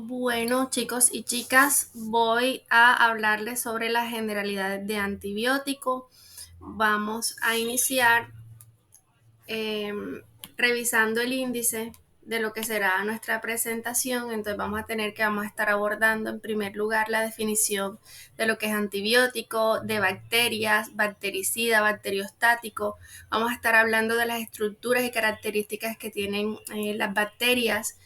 Bueno, chicos y chicas, voy a hablarles sobre las generalidades de antibiótico. Vamos a iniciar revisando el índice de lo que será nuestra presentación. Entonces vamos a estar abordando en primer lugar la definición de lo que es antibiótico, de bacterias, bactericida, bacteriostático. Vamos a estar hablando de las estructuras y características que tienen las bacterias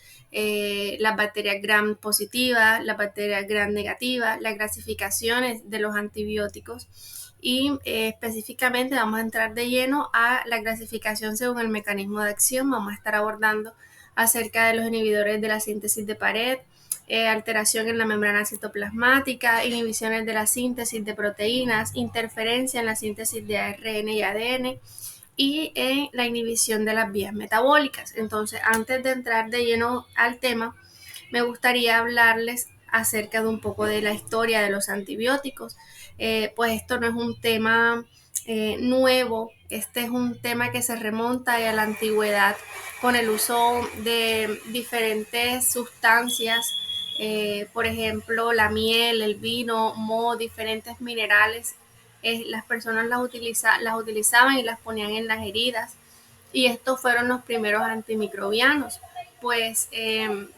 gram positivas, las bacterias gram negativas, las clasificaciones de los antibióticos y específicamente vamos a entrar de lleno a la clasificación según el mecanismo de acción. Vamos a estar abordando acerca de los inhibidores de la síntesis de pared, alteración en la membrana citoplasmática, inhibiciones de la síntesis de proteínas, interferencia en la síntesis de ARN y ADN y en la inhibición de las vías metabólicas. Entonces, antes de entrar de lleno al tema, me gustaría hablarles acerca de un poco de la historia de los antibióticos. Pues esto no es un tema nuevo, este es un tema que se remonta a la antigüedad con el uso de diferentes sustancias, por ejemplo, la miel, el vino, moho, diferentes minerales. Las personas las utilizaban y las ponían en las heridas y estos fueron los primeros antimicrobianos. Pues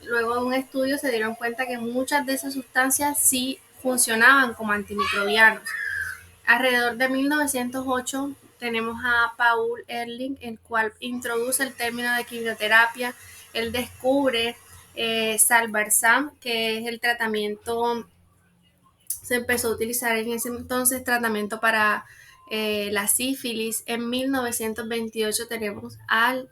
luego de un estudio se dieron cuenta que muchas de esas sustancias sí funcionaban como antimicrobianos. Alrededor de 1908 tenemos a Paul Ehrlich, el cual introduce el término de quimioterapia. Él descubre Salvarsan, que es el tratamiento, se empezó a utilizar en ese entonces tratamiento para la sífilis. En 1928 tenemos al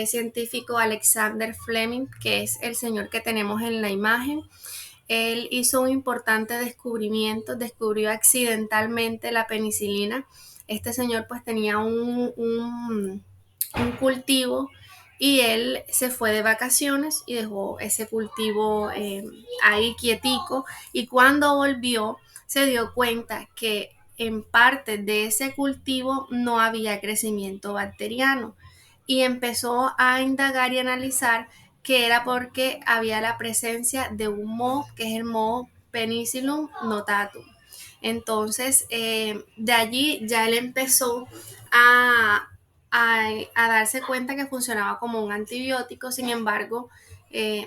científico Alexander Fleming, que es el señor que tenemos en la imagen. Él hizo un importante descubrimiento, descubrió accidentalmente la penicilina. Este señor pues tenía un cultivo y él se fue de vacaciones y dejó ese cultivo ahí quietico, y cuando volvió se dio cuenta que en parte de ese cultivo no había crecimiento bacteriano y empezó a indagar y analizar que era porque había la presencia de un moho, que es el moho Penicillium notatum. Entonces, de allí ya él empezó a, a darse cuenta que funcionaba como un antibiótico. Sin embargo,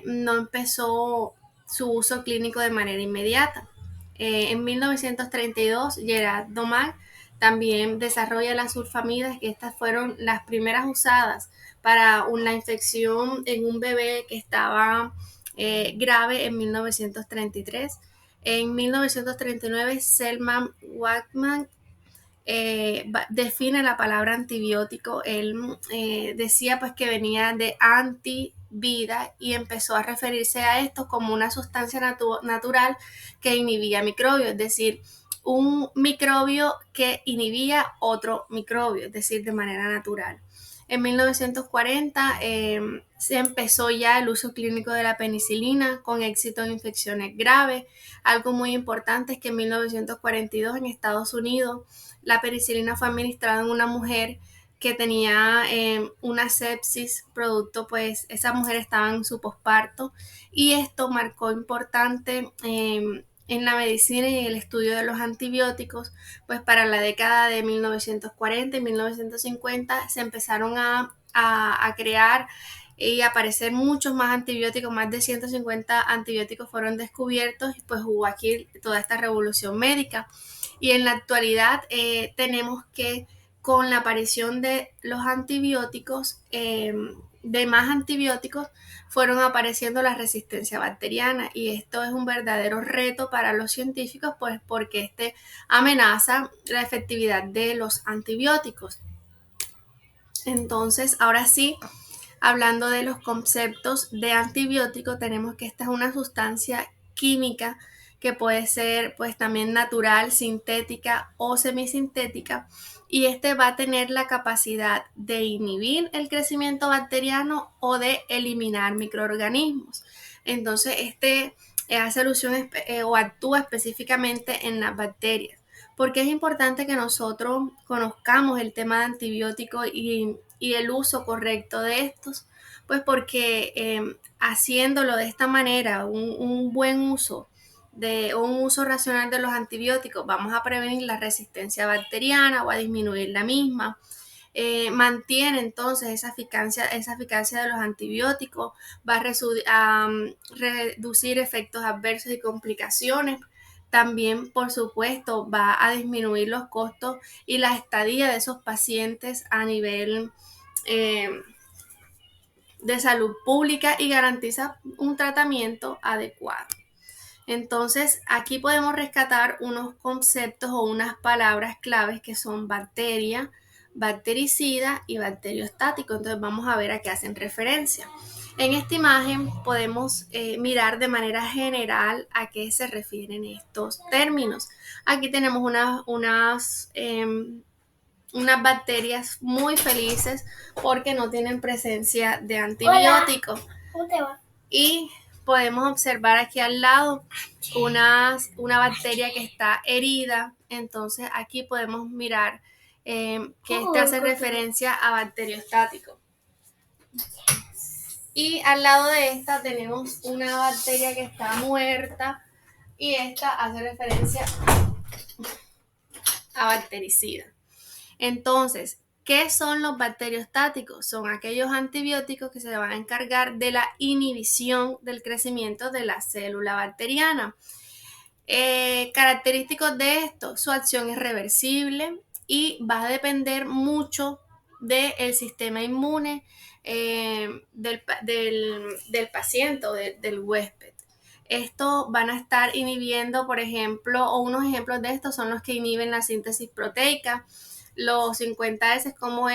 no empezó su uso clínico de manera inmediata. En 1932, Gerard Domal también desarrolla las sulfamidas, que estas fueron las primeras usadas para una infección en un bebé que estaba grave en 1933. En 1939, Selman Wakeman define la palabra antibiótico. Él decía pues que venía de anti-vida y empezó a referirse a esto como una sustancia natural que inhibía microbios, es decir, un microbio que inhibía otro microbio, es decir, de manera natural. En 1940 se empezó ya el uso clínico de la penicilina con éxito en infecciones graves. Algo muy importante es que en 1942 en Estados Unidos la penicilina fue administrada en una mujer que tenía una sepsis producto, pues esa mujer estaba en su posparto, y esto marcó importante en la medicina y en el estudio de los antibióticos. Pues para la década de 1940 y 1950 se empezaron a crear y aparecer muchos más antibióticos. Más de 150 antibióticos fueron descubiertos y pues hubo aquí toda esta revolución médica. Y en la actualidad tenemos que con la aparición de los antibióticos, de más antibióticos, fueron apareciendo la resistencia bacteriana, y esto es un verdadero reto para los científicos, pues porque este amenaza la efectividad de los antibióticos. Entonces, ahora sí, hablando de los conceptos de antibiótico, tenemos que esta es una sustancia química que puede ser pues también natural, sintética o semisintética, y este va a tener la capacidad de inhibir el crecimiento bacteriano o de eliminar microorganismos. Entonces este hace alusión o actúa específicamente en las bacterias. Porque es importante que nosotros conozcamos el tema de antibióticos y el uso correcto de estos, Pues porque haciéndolo de esta manera, un buen uso o un uso racional de los antibióticos, vamos a prevenir la resistencia bacteriana o a disminuir la misma. Mantiene entonces esa eficacia de los antibióticos, va a reducir efectos adversos y complicaciones. También, por supuesto, va a disminuir los costos y la estadía de esos pacientes a nivel eh, de salud pública y garantiza un tratamiento adecuado. Entonces, aquí podemos rescatar unos conceptos o unas palabras claves que son bacteria, bactericida y bacteriostático. Entonces, vamos a ver a qué hacen referencia. En esta imagen podemos mirar de manera general a qué se refieren estos términos. Aquí tenemos unas bacterias muy felices porque no tienen presencia de antibióticos. ¿Cómo te va? Y podemos observar aquí al lado una bacteria que está herida. Entonces aquí podemos mirar que este hace referencia a bacteriostático. Y al lado de esta tenemos una bacteria que está muerta y esta hace referencia a bactericida. Entonces, ¿qué son los bacteriostáticos? Son aquellos antibióticos que se van a encargar de la inhibición del crecimiento de la célula bacteriana. Característicos de esto, su acción es reversible y va a depender mucho del sistema inmune del paciente o del huésped. Estos van a estar inhibiendo, por ejemplo, o unos ejemplos de estos son los que inhiben la síntesis proteica, los 50S como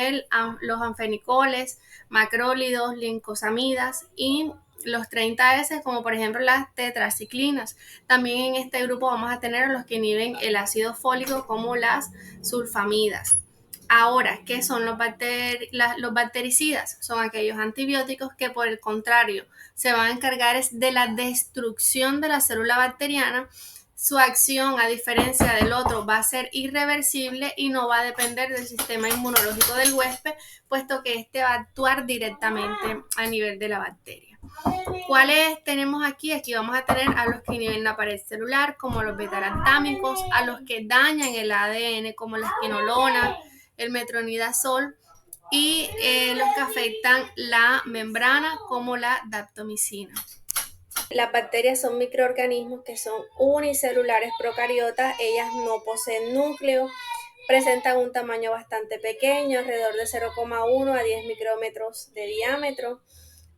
los anfenicoles, macrólidos, lincosamidas y los 30S como por ejemplo las tetraciclinas. También en este grupo vamos a tener los que inhiben el ácido fólico como las sulfamidas. Ahora, ¿qué son los bactericidas? Son aquellos antibióticos que por el contrario se van a encargar de la destrucción de la célula bacteriana. Su acción, a diferencia del otro, va a ser irreversible y no va a depender del sistema inmunológico del huésped, puesto que este va a actuar directamente a nivel de la bacteria. ¿Cuáles tenemos aquí? Aquí vamos a tener a los que inhiben la pared celular, como los beta-lactámicos, a los que dañan el ADN, como la esquinolona, el metronidazol, y los que afectan la membrana, como la daptomicina. Las bacterias son microorganismos que son unicelulares procariotas, ellas no poseen núcleo, presentan un tamaño bastante pequeño, alrededor de 0,1 a 10 micrómetros de diámetro.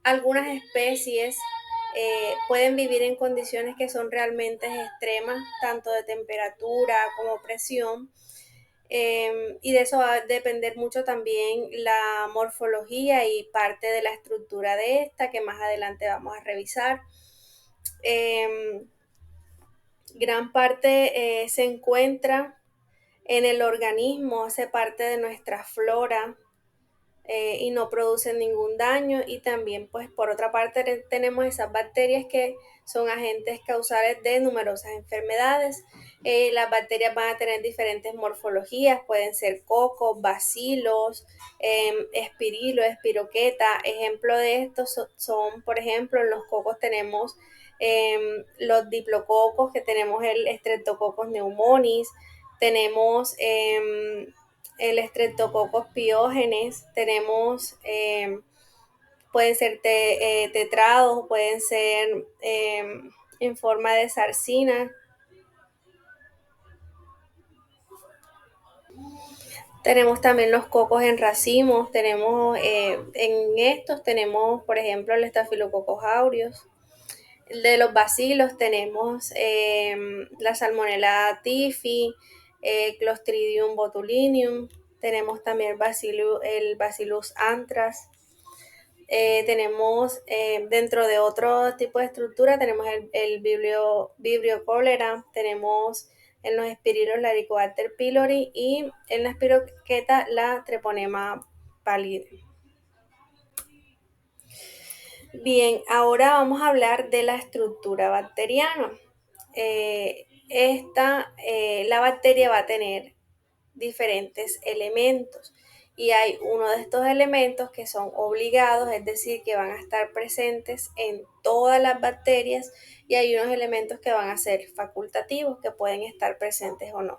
Algunas especies pueden vivir en condiciones que son realmente extremas, tanto de temperatura como presión. Y de eso va a depender mucho también la morfología y parte de la estructura de esta, que más adelante vamos a revisar. Gran parte se encuentra en el organismo, hace parte de nuestra flora y no producen ningún daño. Y también, pues, por otra parte tenemos esas bacterias que son agentes causales de numerosas enfermedades. Las bacterias van a tener diferentes morfologías, pueden ser cocos, bacilos, espirilo, espiroqueta. Ejemplo de estos son, por ejemplo, en los cocos tenemos los diplococos, que tenemos el Streptococcus pneumoniae, tenemos el Streptococcus pyogenes, tenemos pueden ser tetrados, pueden ser en forma de zarcina. Tenemos también los cocos en racimos, tenemos en estos tenemos, por ejemplo, el Staphylococcus aureus. De los bacilos tenemos la Salmonella typhi, Clostridium botulinum, tenemos también el Bacillus anthrax. Tenemos dentro de otro tipo de estructura tenemos el Vibrio cholera, tenemos en los espirilos la Helicobacter pylori y en la espiroqueta la Treponema pallidum. Bien, ahora vamos a hablar de la estructura bacteriana. La bacteria va a tener diferentes elementos y hay uno de estos elementos que son obligados, es decir, que van a estar presentes en todas las bacterias, y hay unos elementos que van a ser facultativos, que pueden estar presentes o no.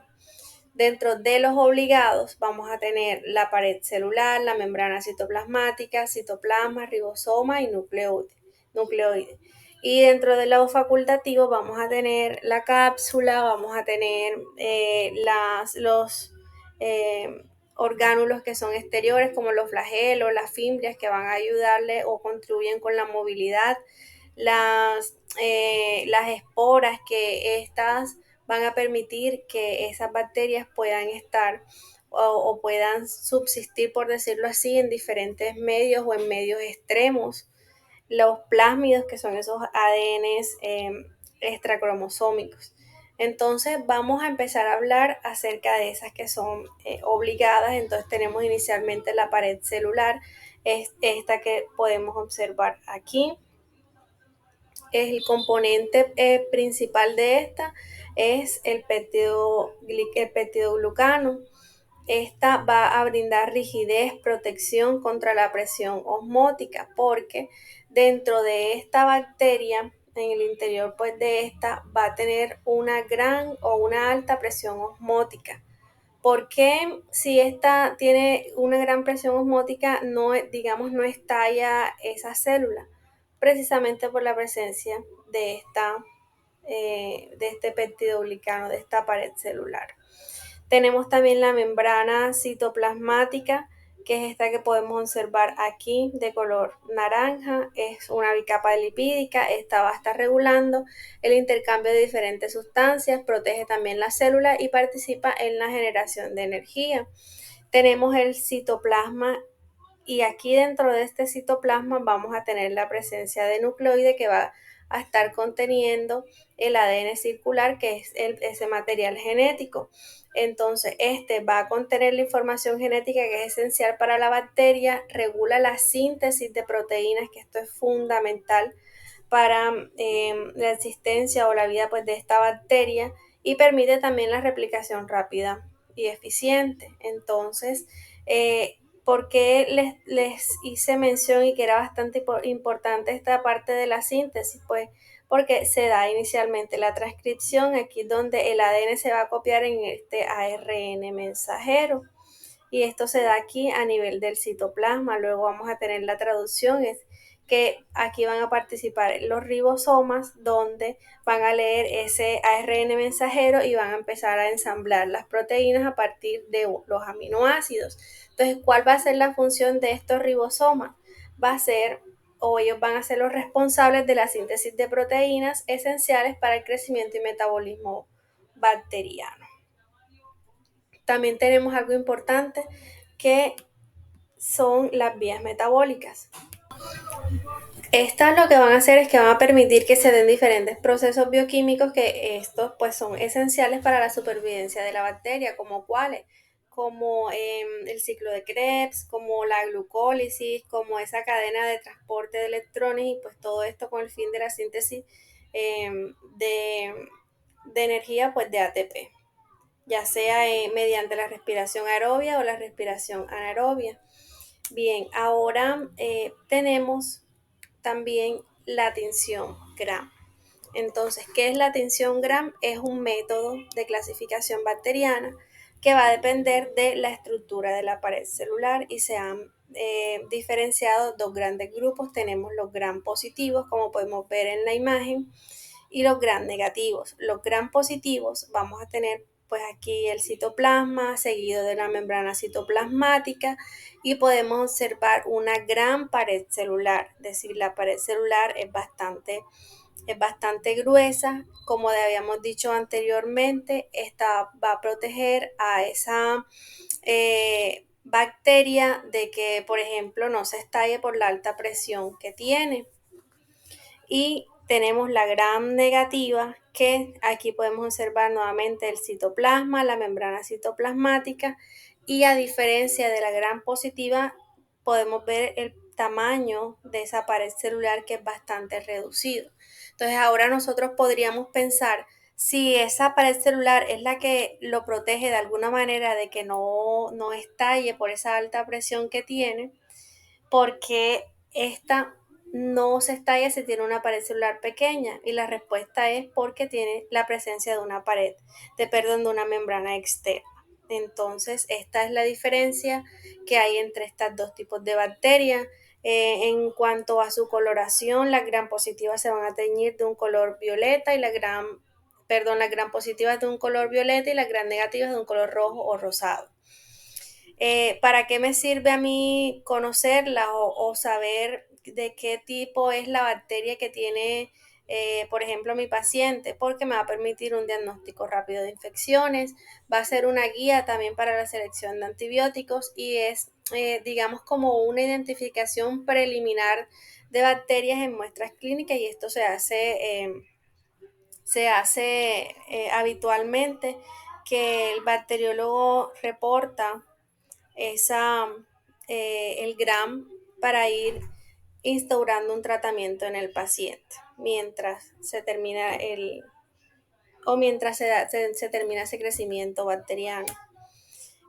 Dentro de los obligados vamos a tener la pared celular, la membrana citoplasmática, citoplasma, ribosoma y nucleoide. Y dentro de los facultativos vamos a tener la cápsula, vamos a tener los orgánulos que son exteriores, como los flagelos, las fimbrias, que van a ayudarle o contribuyen con la movilidad, las esporas, que estas van a permitir que esas bacterias puedan estar o puedan subsistir, por decirlo así, en diferentes medios o en medios extremos. Los plásmidos, que son esos ADNs extracromosómicos. Entonces vamos a empezar a hablar acerca de esas que son obligadas. Entonces tenemos inicialmente la pared celular, es esta que podemos observar aquí. Es el componente principal de esta es el peptidoglucano. Esta va a brindar rigidez, protección contra la presión osmótica, porque dentro de esta bacteria, en el interior pues de esta, va a tener una gran o una alta presión osmótica. ¿Por qué si esta tiene una gran presión osmótica no, digamos, no estalla esa célula? Precisamente por la presencia de este peptidoglicano, de esta pared celular. Tenemos también la membrana citoplasmática, que es esta que podemos observar aquí de color naranja. Es una bicapa lipídica. Esta va a estar regulando el intercambio de diferentes sustancias, protege también la célula y participa en la generación de energía. Tenemos el citoplasma, y aquí dentro de este citoplasma vamos a tener la presencia de nucleoide, que va a estar conteniendo el ADN circular, que es ese material genético. Entonces, este va a contener la información genética que es esencial para la bacteria, regula la síntesis de proteínas, que esto es fundamental para la existencia o la vida pues, de esta bacteria, y permite también la replicación rápida y eficiente. Entonces, ¿por qué les hice mención y que era bastante importante esta parte de la síntesis? Pues porque se da inicialmente la transcripción, aquí donde el ADN se va a copiar en este ARN mensajero, y esto se da aquí a nivel del citoplasma. Luego vamos a tener la traducción, es que aquí van a participar los ribosomas, donde van a leer ese ARN mensajero y van a empezar a ensamblar las proteínas a partir de los aminoácidos. Entonces, ¿cuál va a ser la función de estos ribosomas? Va a ser, o ellos van a ser los responsables de la síntesis de proteínas esenciales para el crecimiento y metabolismo bacteriano. También tenemos algo importante, que son las vías metabólicas. Estas lo que van a hacer es que van a permitir que se den diferentes procesos bioquímicos, que estos pues son esenciales para la supervivencia de la bacteria, como cuáles, como el ciclo de Krebs, como la glucólisis, como esa cadena de transporte de electrones, y pues todo esto con el fin de la síntesis de energía pues de ATP, ya sea mediante la respiración aerobia o la respiración anaerobia. Bien, ahora tenemos también la tinción Gram. Entonces, ¿qué es la tinción Gram? Es un método de clasificación bacteriana que va a depender de la estructura de la pared celular, y se han diferenciado dos grandes grupos. Tenemos los Gram positivos, como podemos ver en la imagen, y los Gram negativos. Los Gram positivos vamos a tener pues aquí el citoplasma seguido de la membrana citoplasmática, y podemos observar una gran pared celular, es decir, la pared celular es bastante gruesa. Como habíamos dicho anteriormente, esta va a proteger a esa bacteria de que, por ejemplo, no se estalle por la alta presión que tiene. Y tenemos la Gram negativa, que aquí podemos observar nuevamente el citoplasma, la membrana citoplasmática, y a diferencia de la Gram positiva, podemos ver el tamaño de esa pared celular, que es bastante reducido. Entonces ahora nosotros podríamos pensar, Si esa pared celular es la que lo protege de alguna manera de que no estalle por esa alta presión que tiene, porque esta no se estalla si tiene una pared celular pequeña, y la respuesta es porque tiene la presencia de una pared, de una membrana externa. Entonces, esta es la diferencia que hay entre estos dos tipos de bacterias. En cuanto a su coloración, las gram positivas se van a teñir de un color violeta y las gram positivas de un color violeta y las gram negativas de un color rojo o rosado. ¿Para qué me sirve a mí conocerla o saber de qué tipo es la bacteria que tiene, por ejemplo, mi paciente? Porque me va a permitir un diagnóstico rápido de infecciones, va a ser una guía también para la selección de antibióticos y es, digamos, como una identificación preliminar de bacterias en muestras clínicas, y esto se hace habitualmente, que el bacteriólogo reporta esa, el GRAM para ir instaurando un tratamiento en el paciente mientras se termina se termina ese crecimiento bacteriano.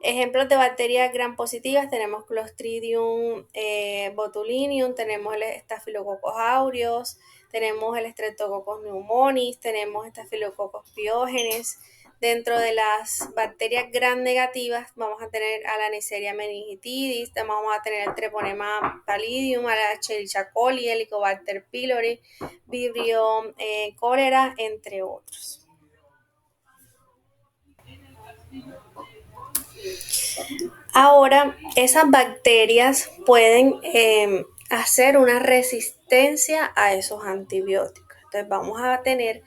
Ejemplos de bacterias gram positivas tenemos Clostridium botulinum, tenemos el Staphylococcus aureus, tenemos el Streptococcus pneumonitis, tenemos Staphylococcus pyogenes. Dentro de las bacterias gram negativas vamos a tener a la Neisseria meningitidis, vamos a tener el Treponema pallidum, a la Escherichia coli, Helicobacter pylori, Vibrio cholera, entre otros. Ahora, esas bacterias pueden hacer una resistencia a esos antibióticos. Entonces, vamos a tener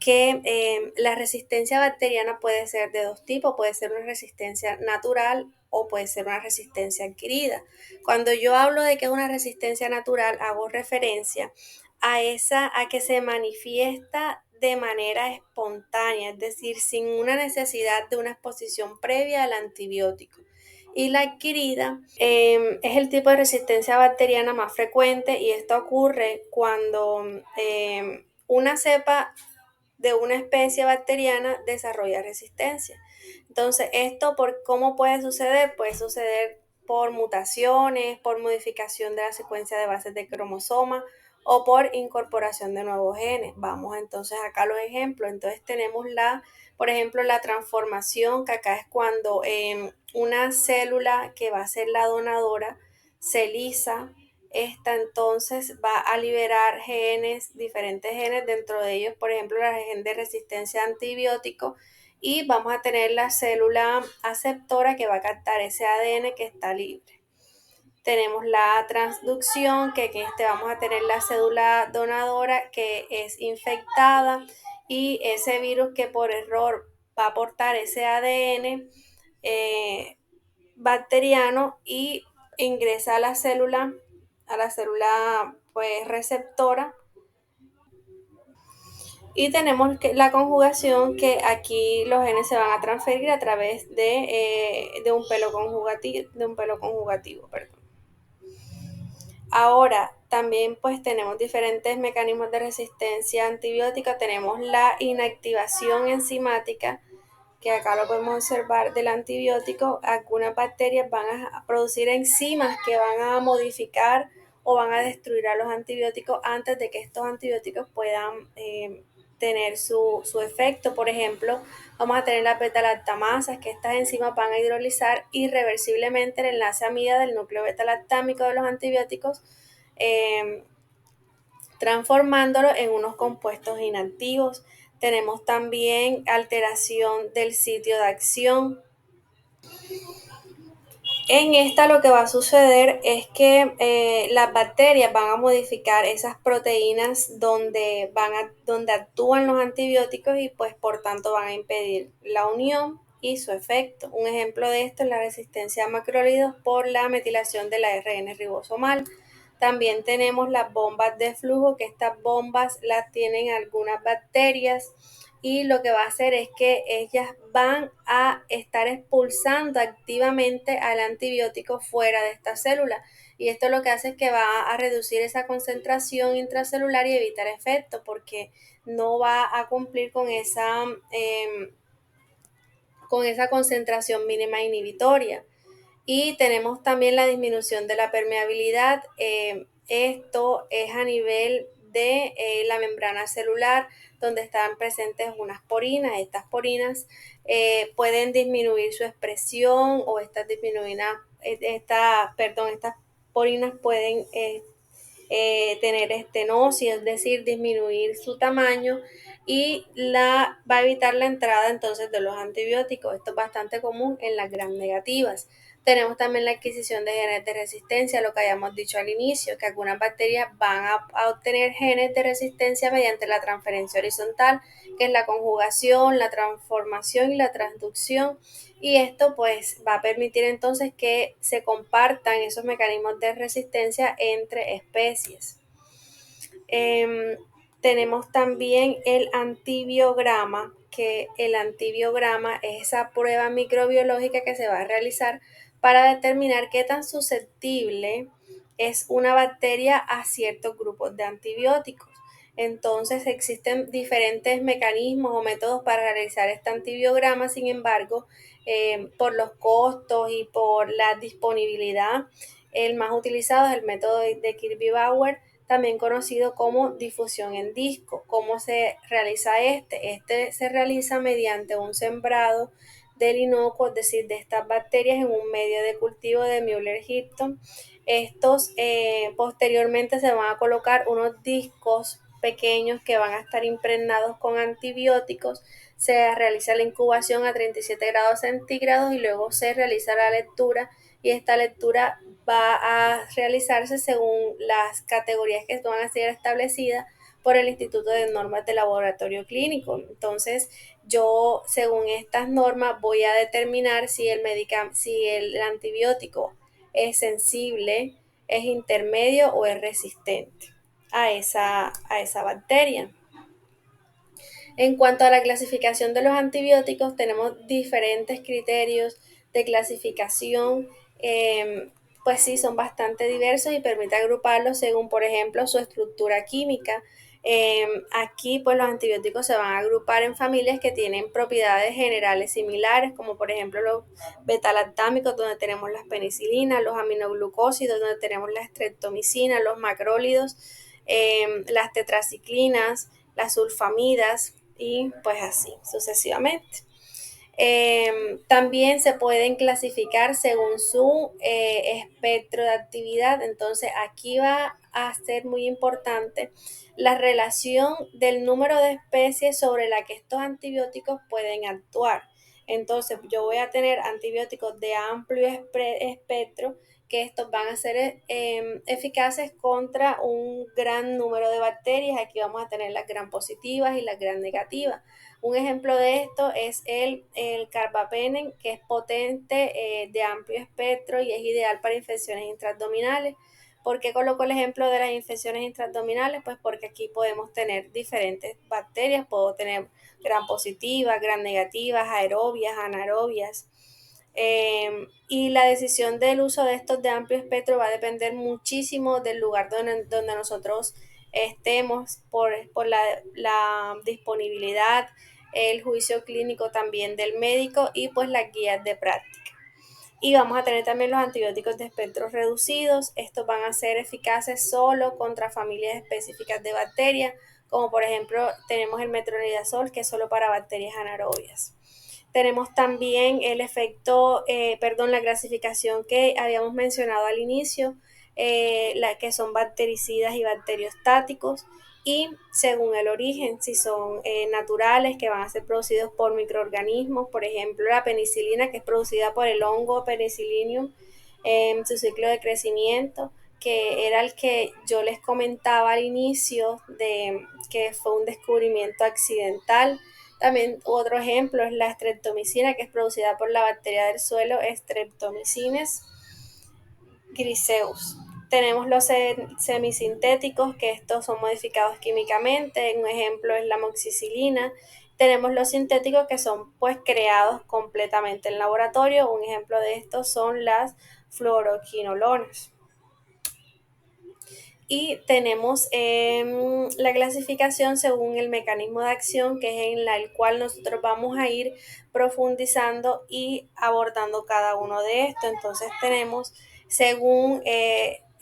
que la resistencia bacteriana puede ser de dos tipos, puede ser una resistencia natural o puede ser una resistencia adquirida. Cuando yo hablo de que es una resistencia natural, hago referencia a que se manifiesta de manera espontánea, es decir, sin una necesidad de una exposición previa al antibiótico. Y la adquirida es el tipo de resistencia bacteriana más frecuente, y esto ocurre cuando una cepa de una especie bacteriana desarrolla resistencia. Entonces, ¿esto por cómo puede suceder? Puede suceder por mutaciones, por modificación de la secuencia de bases de cromosoma o por incorporación de nuevos genes. Vamos entonces acá a los ejemplos. Entonces tenemos por ejemplo, la transformación, que acá es cuando una célula que va a ser la donadora se lisa. Esta entonces va a liberar diferentes genes, dentro de ellos, por ejemplo, la gen de resistencia a antibióticos, y vamos a tener la célula aceptora que va a captar ese ADN que está libre. Tenemos la transducción, que vamos a tener la célula donadora que es infectada, y ese virus que por error va a aportar ese ADN bacteriano y ingresa a la célula pues receptora. Y tenemos la conjugación, que aquí los genes se van a transferir a través de un pelo conjugativo, perdón. Ahora, también pues tenemos diferentes mecanismos de resistencia antibiótica. Tenemos la inactivación enzimática, que acá lo podemos observar del antibiótico. Algunas bacterias van a producir enzimas que van a modificar o van a destruir a los antibióticos antes de que estos antibióticos puedan tener su efecto. Por ejemplo, vamos a tener las beta-lactamasas, que estas enzimas van a hidrolizar irreversiblemente el enlace amida del núcleo beta-lactámico de los antibióticos, transformándolo en unos compuestos inactivos. Tenemos también alteración del sitio de acción. En esta lo que va a suceder es que las bacterias van a modificar esas proteínas donde actúan los antibióticos, y pues por tanto van a impedir la unión y su efecto. Un ejemplo de esto es la resistencia a macrólidos por la metilación de la ARN ribosomal. También tenemos las bombas de flujo, que estas bombas las tienen algunas bacterias, y lo que va a hacer es que ellas van a estar expulsando activamente al antibiótico fuera de esta célula. y esto lo que hace es que va a reducir esa concentración intracelular y evitar efectos porque no va a cumplir con esa concentración mínima inhibitoria. Y tenemos también la disminución de la permeabilidad. Esto es a nivel de la membrana celular, donde están presentes unas porinas. Estas porinas pueden disminuir su expresión o estas porinas pueden tener estenosis, es decir, disminuir su tamaño y va a evitar la entrada entonces de los antibióticos. Esto es bastante común en las gram negativas. Tenemos también la adquisición de genes de resistencia, lo que habíamos dicho al inicio, que algunas bacterias van a obtener genes de resistencia mediante la transferencia horizontal, que es la conjugación, la transformación y la transducción. Y esto pues va a permitir entonces que se compartan esos mecanismos de resistencia entre especies. Tenemos también el antibiograma, que el antibiograma es esa prueba microbiológica que se va a realizar para determinar qué tan susceptible es una bacteria a ciertos grupos de antibióticos. Entonces existen diferentes mecanismos o métodos para realizar este antibiograma, sin embargo, por los costos y por la disponibilidad, el más utilizado es el método de Kirby-Bauer, también conocido como difusión en disco. ¿Cómo se realiza este? Este se realiza mediante un sembrado del inocuo, es decir, de estas bacterias en un medio de cultivo de Müller-Hipton. Estos posteriormente se van a colocar unos discos pequeños que van a estar impregnados con antibióticos. Se realiza la incubación a 37 grados centígrados y luego se realiza la lectura, y esta lectura va a realizarse según las categorías que van a ser establecidas por el Instituto de Normas de Laboratorio Clínico. Entonces, yo, según estas normas, voy a determinar si el antibiótico es sensible, es intermedio o es resistente a esa bacteria. En cuanto a la clasificación de los antibióticos, tenemos diferentes criterios de clasificación. Pues sí, son bastante diversos y permite agruparlos según, por ejemplo, su estructura química. Aquí, pues los antibióticos se van a agrupar en familias que tienen propiedades generales similares, como por ejemplo los betalactámicos, donde tenemos las penicilinas, los aminoglucósidos, donde tenemos la streptomicina, los macrólidos, las tetraciclinas, las sulfamidas y pues así sucesivamente. También se pueden clasificar según su espectro de actividad. Entonces aquí va a ser muy importante la relación del número de especies sobre la que estos antibióticos pueden actuar. Entonces yo voy a tener antibióticos de amplio espectro, que estos van a ser eficaces contra un gran número de bacterias. Aquí vamos a tener las gram positivas y las gram negativas. Un ejemplo de esto es el carbapenem, que es potente, de amplio espectro y es ideal para infecciones intraabdominales. ¿Por qué coloco el ejemplo de las infecciones intraabdominales? Pues porque aquí podemos tener diferentes bacterias, puedo tener gram positivas, gram negativas, aerobias, anaerobias. Y la decisión del uso de estos de amplio espectro va a depender muchísimo del lugar donde nosotros estemos, por la disponibilidad, el juicio clínico también del médico y pues las guías de práctica. Y vamos a tener también los antibióticos de espectros reducidos. Estos van a ser eficaces solo contra familias específicas de bacterias, como por ejemplo tenemos el metronidazol, que es solo para bacterias anaerobias. Tenemos también la clasificación que habíamos mencionado al inicio, que son bactericidas y bacteriostáticos, y según el origen, si son naturales, que van a ser producidos por microorganismos, por ejemplo la penicilina, que es producida por el hongo Penicillium en su ciclo de crecimiento, que era el que yo les comentaba al inicio, de que fue un descubrimiento accidental. También otro ejemplo es la streptomicina, que es producida por la bacteria del suelo Streptomyces griseus. Tenemos los semisintéticos, que estos son modificados químicamente. Un ejemplo es la amoxicilina. Tenemos los sintéticos, que son pues creados completamente en laboratorio. Un ejemplo de estos son las fluoroquinolonas. Y tenemos la clasificación según el mecanismo de acción, que es en el cual nosotros vamos a ir profundizando y abordando cada uno de estos. Entonces tenemos según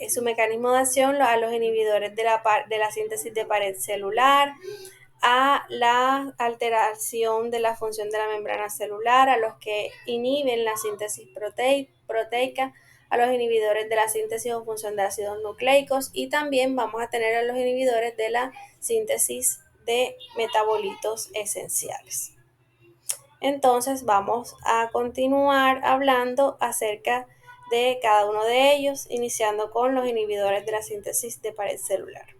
su mecanismo de acción a los inhibidores de la síntesis de pared celular, a la alteración de la función de la membrana celular, a los que inhiben la síntesis proteica, a los inhibidores de la síntesis o función de ácidos nucleicos, y también vamos a tener a los inhibidores de la síntesis de metabolitos esenciales. Entonces vamos a continuar hablando acerca de cada uno de ellos, iniciando con los inhibidores de la síntesis de pared celular.